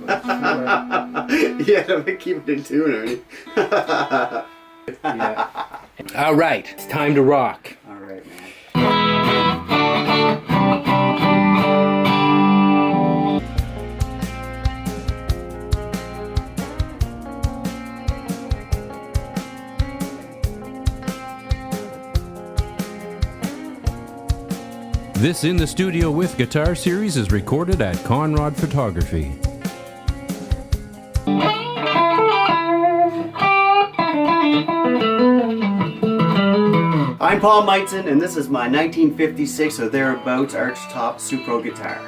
Yeah, to keep it in tune, Ernie. Yeah. All right, it's time to rock. All right, man. This In the Studio With Guitar series is recorded at Conrod Photography. I'm Paul Majcan, and this is my 1956 or thereabouts archtop Supro guitar.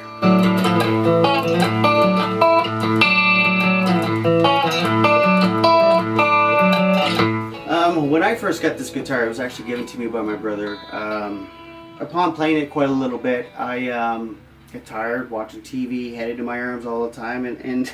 When I first got this guitar, it was actually given to me by my brother. Upon playing it quite a little bit, I got tired watching TV, headed to my arms all the time, and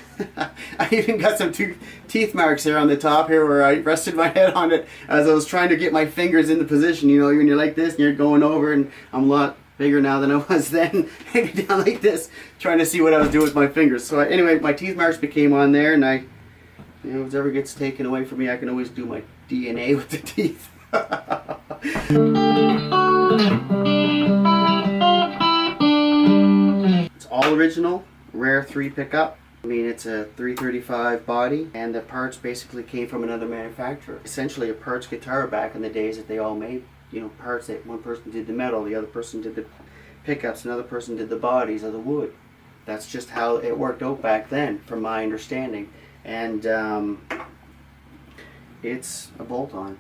I even got some teeth marks there on the top here where I rested my head on it as I was trying to get my fingers into position. You know, when you're like this and you're going over, and I'm a lot bigger now than I was then, hanging down like this, trying to see what I was doing with my fingers. So anyway, my teeth marks became on there, and if it ever gets taken away from me, I can always do my DNA with the teeth. It's all original, rare 3 pickup. I mean, it's a 335 body, and the parts basically came from another manufacturer. Essentially a parts guitar back in the days that they all made, parts that one person did the metal, the other person did the pickups, another person did the bodies of the wood. That's just how it worked out back then, from my understanding. And it's a bolt-on.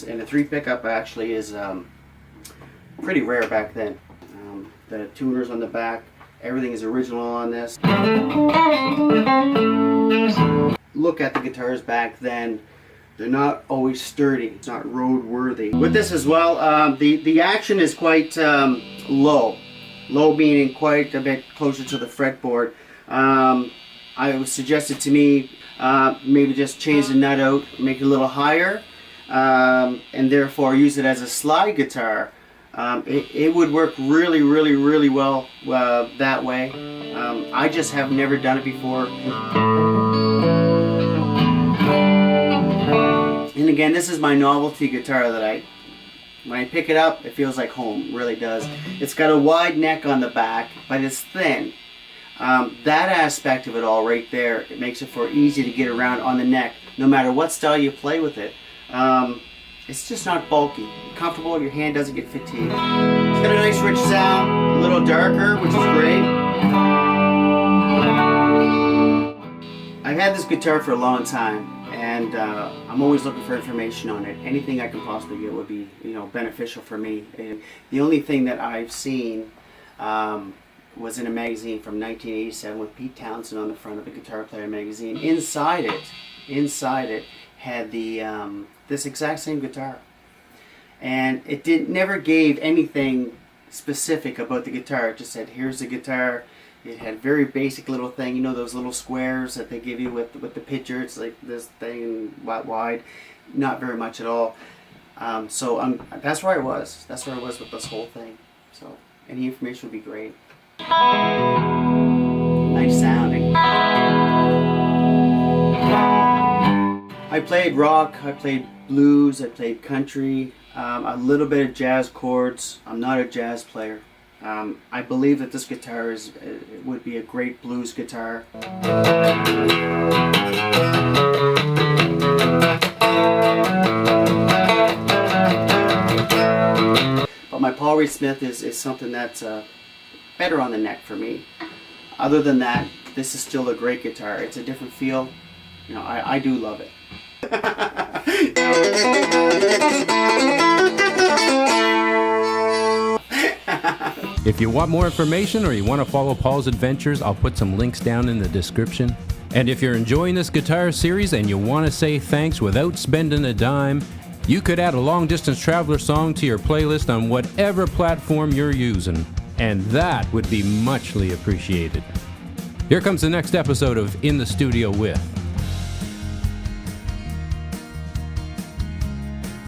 And the 3 pickup actually is pretty rare back then. The tuners on the back, everything is original on this. Look at the guitars back then. They're not always sturdy. It's not roadworthy. With this as well, the action is quite low. Low meaning quite a bit closer to the fretboard. It was suggested to me maybe just change the nut out, make it a little higher, and therefore use it as a slide guitar. It would work really, really, really well that way. I just have never done it before. And again, this is my novelty guitar that when I pick it up, it feels like home. It really does. It's got a wide neck on the back, but it's thin. That aspect of it all right there, it makes it for easy to get around on the neck, no matter what style you play with it. It's just not bulky. Comfortable, your hand doesn't get fatigued. It's got a nice rich sound, a little darker, which is great. I've had this guitar for a long time, and I'm always looking for information on it. Anything I can possibly get would be, beneficial for me. And the only thing that I've seen was in a magazine from 1987 with Pete Townsend on the front of the Guitar Player magazine. Inside it had the this exact same guitar, and it never gave anything specific about the guitar. It just said, "Here's the guitar." It had very basic little thing, those little squares that they give you with the picture. It's like this thing wide, not very much at all. So that's where I was. That's where I was with this whole thing. So any information would be great. Nice sounding. I played rock, I played blues, I played country, a little bit of jazz chords. I'm not a jazz player. I believe that this guitar would be a great blues guitar. But my Paul Reed Smith is something that's better on the neck for me. Other than that, this is still a great guitar. It's a different feel. I do love it. If you want more information or you want to follow Paul's adventures, I'll put some links down in the description. And if you're enjoying this guitar series and you want to say thanks without spending a dime, you could add a Long Distance Traveler song to your playlist on whatever platform you're using, and that would be muchly appreciated. Here comes the next episode of In the Studio With.